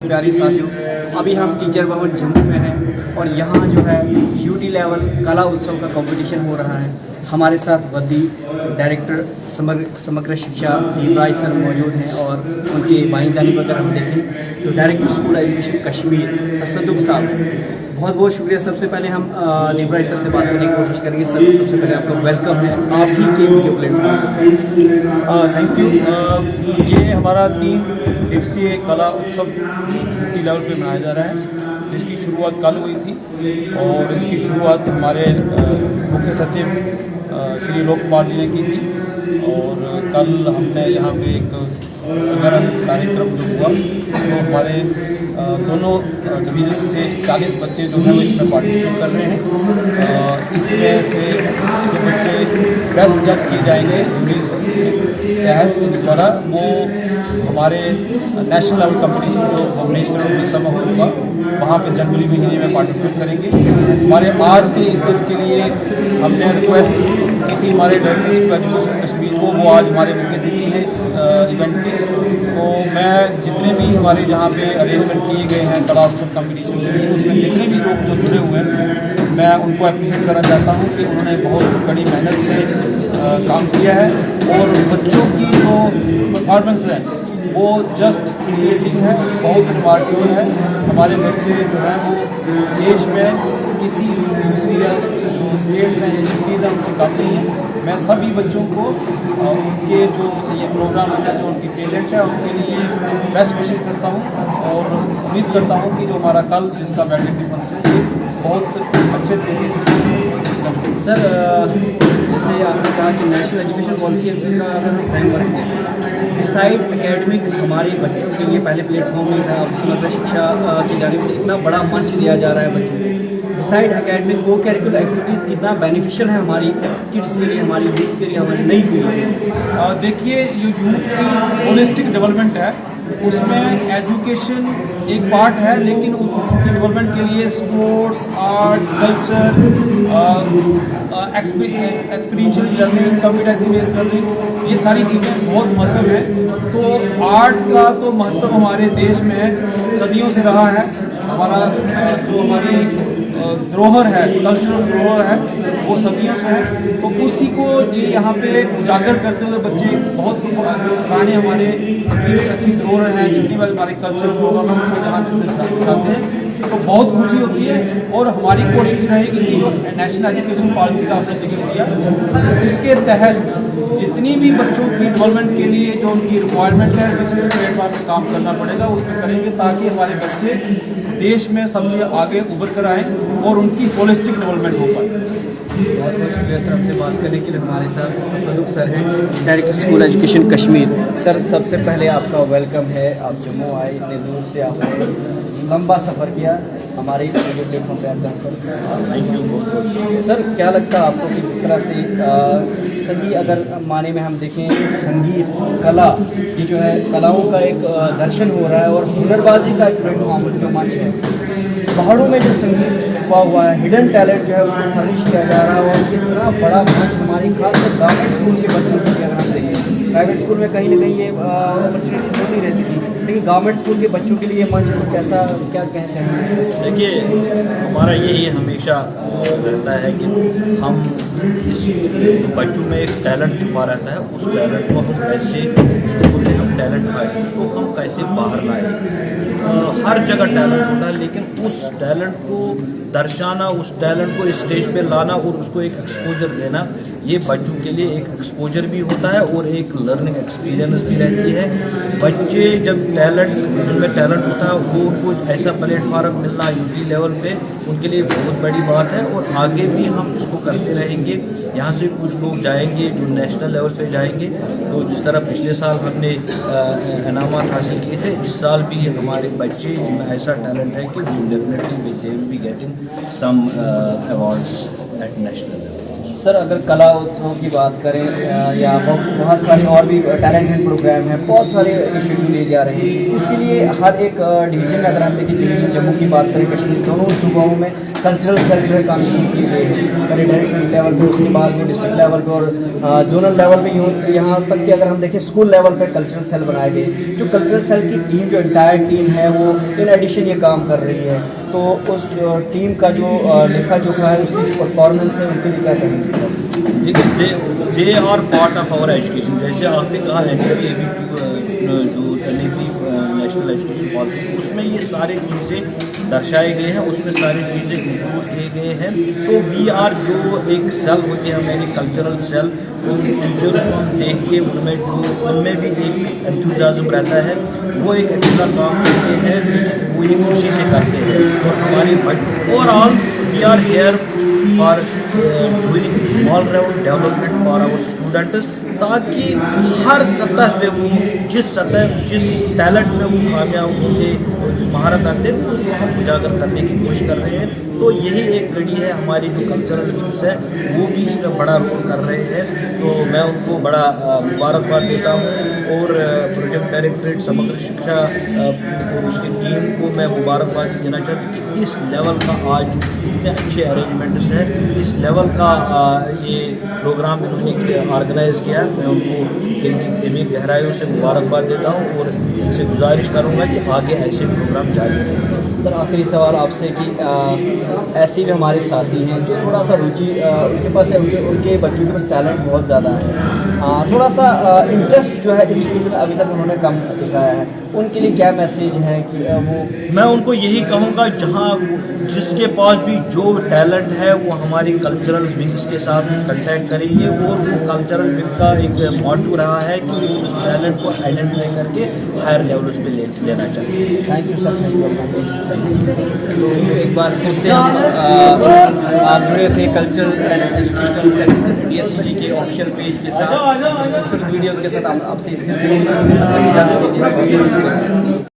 प्यारे साथियों, अभी हम टीचर भवन जम्मू में हैं और यहाँ जो है यूटी लेवल कला उत्सव का कंपटीशन हो रहा है। हमारे साथ वदी डायरेक्टर समग्र शिक्षा दीपराज सर मौजूद हैं और उनके बाईं जानिब अगर हम देखें तो director school education Kashmir Tassaduq साहब। बहुत बहुत शुक्रिया। सबसे पहले हम दीपराज सर से बात करने की कोशिश करेंगे। सर, सबसे पहले आपका वेलकम है आप ही के वीडियो प्लेटफॉर्म पर। Thank you. ये हमारा 3 दिवसीय कला उत्सव यूटी लेवल पे मनाया जा रहा है, जिसकी शुरुआत कल हुई थी और इसकी शुरुआत हमारे मुख्य सचिव श्री लोक कुमार जी ने की थी। और कल हमने यहाँ पे एक कार्यक्रम जो हुआ तो हमारे दोनों डिवीज़न से 40 बच्चे जो हैं वो इसमें पार्टिसिपेट कर रहे हैं। इसमें से जो बच्चे बेस्ट जज किए जाएंगे तहत द्वारा, वो हमारे नेशनल लेवल कंपटीशन जो भुवनेश्वर उड़ीसा में होगा वहाँ पे जनवरी महीने में पार्टिसिपेट करेंगे। हमारे आज के इस दिन के लिए हमने रिक्वेस्ट की थी हमारे डायरेक्टर स्कूल एजुकेशन कश्मीर को, वो आज हमारे मुख्य अतिथि हैं इस इवेंट के। तो मैं जितने भी हमारे जहाँ पे अरेंजमेंट किए गए हैं कला उत्सव कम्पिटिशन के लिए, उसमें जितने भी लोग जो जुड़े हुए हैं मैं उनको अप्रिशिएट करना चाहता हूँ कि उन्होंने बहुत बड़ी मेहनत से काम किया है और बच्चों की जो परफॉर्मेंस है वो जस्ट सिलेटिंग है, बहुत रिमार्केबल है। हमारे बच्चे जो हैं वो देश में किसी दूसरी जो स्टेट्स हैं या सिटीज़ हैं उनसे कम नहीं है। मैं सभी बच्चों को उनके जो ये प्रोग्राम है, जो उनकी टैलेंट है, उनके लिए बेस्ट विशेष करता हूँ और उम्मीद करता हूँ कि जो हमारा कल जिसका बैडमिंटन फंक्शन है बहुत अच्छे तरीके से। सर, जैसे आपने कहा कि नेशनल एजुकेशन पॉलिसी का अगर हम फ्रेमवर्क दें, डिसाइड एकेडमिक हमारे बच्चों के लिए पहले प्लेटफॉर्म नहीं था। समग्र शिक्षा की जानिब से इतना बड़ा मंच दिया जा रहा है बच्चों को। डिसाइड एकेडमिक को करिकुलर एक्टिविटीज़ कितना बेनिफिशियल है हमारी किड्स के लिए, हमारी यूथ के लिए, हमारी नई पीढ़ी। देखिए, ये यूथ की होलिस्टिक डेवलपमेंट है, उसमें एजुकेशन एक पार्ट है, लेकिन उसकी डेवलपमेंट के लिए sports, art, culture, experiential learning, competency based learning, ये सारी चीज़ें बहुत महत्व है। तो आर्ट का तो महत्व हमारे देश में सदियों से रहा है। हमारा जो हमारी धरोहर है, कल्चरल धरोहर है, वो सदियों से है। तो उसी को ये यहाँ पे उजागर करते हुए बच्चे बहुत जो पुराने हमारे जितनी अच्छी धरोहर हैं, जितनी बार हमारे कल्चरल प्रोग्राम को जहाँ चाहते हैं, तो बहुत खुशी होती है। और हमारी कोशिश रहेगी कि जो नेशनल एजुकेशन पॉलिसी का आपने जिक्र किया, इसके तहत जितनी भी बच्चों की डेवलपमेंट के लिए जो उनकी रिक्वायरमेंट है, जिस प्लेटफॉर्म पर काम करना पड़ेगा उसमें करेंगे, ताकि हमारे बच्चे देश में सबसे आगे उभर कर आएँ और उनकी होलिस्टिक डेवलपमेंट हो पाए। बहुत बहुत शुक्रिया सर, आपसे बात करने के लिए। हमारे साथ तसद्दुक़ सर हैं, director school education Kashmir. Sir, सबसे पहले आपका वेलकम है। आप जम्मू आए, इतने दूर से आपने लंबा सफ़र किया हमारे वीडियो प्लेटफॉर्म पे आकर। सर, थैंक यू बहुत बहुत। सर, क्या लगता है आपको कि जिस तरह से सभी अगर माने में हम देखें संगीत कला, ये जो है कलाओं का एक दर्शन हो रहा है और हुनरबाजी का एक प्लेटफॉर्म जो मंच है, पहाड़ों में जो संगीत छुपा हुआ है, हिडन टैलेंट जो है उसको फर्निश किया जा रहा है और इतना बड़ा मंच हमारी खासकर गवर्नमेंट स्कूल के बच्चों के लिए अगर हम देखें, प्राइवेट स्कूल में कहीं ना कहीं ये अपॉर्चुनिटी होती रहती थी, लेकिन गवर्नमेंट स्कूल के बच्चों के लिए ये मंच तो कैसा क्या कहते हैं? देखिए, हमारा यही हमेशा रहता है कि हम इस बच्चों में एक टैलेंट छुपा रहता है, उस टैलेंट को हम कैसे, उसको बोलते हैं हम टैलेंट है, उसको हम कैसे बाहर लाएं। हर जगह टैलेंट होता है, लेकिन उस टैलेंट को दर्शाना, उस टैलेंट को स्टेज पे लाना और उसको एक एक्सपोजर देना, ये बच्चों के लिए एक एक्सपोजर भी होता है और एक लर्निंग एक्सपीरियंस भी रहती है। बच्चे जब जिनमें टैलेंट होता है वो उनको ऐसा प्लेटफार्म मिलना यूटी लेवल पे उनके लिए बहुत बड़ी बात है और आगे भी हम इसको करते रहेंगे। यहाँ से कुछ लोग जाएंगे जो नेशनल लेवल पे जाएंगे, तो जिस तरह पिछले साल हमने इनामात हासिल किए थे, इस साल भी हमारे बच्चे जिनमें ऐसा टैलेंट है कि definitely they will be getting some awards at national level. Sir, अगर कला उत्सव की बात करें या बहुत सारे और भी टैलेंटेड प्रोग्राम हैं, बहुत सारे इनिशिएटिव लिए जा रहे हैं, इसके लिए हर एक डिवीज़न में अगर हम देखें, डिवीज़न जम्मू की बात करें, कश्मीर, दोनों सूबाओं में कल्चरल सेल जो है काम शुरू की गई है, पहले डायरेक्ट लेवल पे, उसके बाद में डिस्ट्रिक्ट लेवल पे और जोनल लेवल पे, यहाँ तक कि अगर हम देखें स्कूल लेवल पे कल्चरल सेल बनाए गए। जो कल्चरल सेल की टीम, जो इंटायर टीम है, वो इन एडिशन ये काम कर रही है। तो उस टीम का जो लेखा जोखा है, उसकी जो परफॉर्मेंस है, उनके लिए क्या कहेंगे? देखिए, they are part of our education. जैसे आपने कहा NEP जो नेशनल एजुकेशन पॉलिसी, उसमें ये सारी चीज़ें दर्शाए गए हैं, उसमें सारी चीज़ें इंक्लूड किए गए हैं। तो वी आर जो एक सेल होती है हमारी कल्चरल सेल, उन टीचर्स को हम देख के उनमें भी एक एंथुसियाज्म रहता है, वो एक अच्छा काम करते हैं, लेकिन वो ये खुशी से करते हैं। और हमारे बच्चों overall we are here for doing all round development for our students, ताकि हर सतह पे वो जिस टैलेंट में वो कामयाब होंगे, जो महारत रखते हैं, उसको हम उजागर करने की कोशिश कर रहे हैं। तो यही एक कड़ी है हमारी जो कल्चरल विंग्स है, वो भी इसमें बड़ा रोल कर रहे हैं। तो मैं उनको बड़ा मुबारकबाद देता हूँ और प्रोजेक्ट डायरेक्टरेट समग्र शिक्षा उसकी टीम को मैं मुबारकबाद देना चाहता हूँ कि इस लेवल का आज इतने अच्छे अरेंजमेंट्स हैं, इस लेवल का ये प्रोग्राम इन्होंने ऑर्गेनाइज़ किया। मैं उनको इनकी गहराइयों से मुबारकबाद देता हूँ और इनसे गुजारिश करूँगा कि आगे ऐसे प्रोग्राम जारी रहें। सर, आखिरी सवाल आपसे कि ऐसे भी हमारे साथी हैं जो थोड़ा सा रुचि उनके पास है, उनके बच्चों के पास टैलेंट बहुत ज़्यादा है, थोड़ा सा इंटरेस्ट जो है इस फील्ड में अभी तक उन्होंने कम दिखाया है, उनके लिए क्या मैसेज है कि वो? मैं उनको यही कहूँगा, जहाँ जिसके पास भी जो टैलेंट है वो हमारी कल्चरल विंग्स के साथ कंटेक्ट करेंगे। और वो कल्चरल विंग का एक मोटो रहा है कि वो उस टैलेंट को आइडेंटिफाई करके हायर लेवल्स पे लेना चाहिए। Thank you sir, thank you. तो एक बार फिर से आप जुड़े थे cultural and educational sector DSCG के ऑफिशियल पेज के साथ, खूबसूरत वीडियोज़ के साथ आपसे फिर से इजाज़त दीजिए।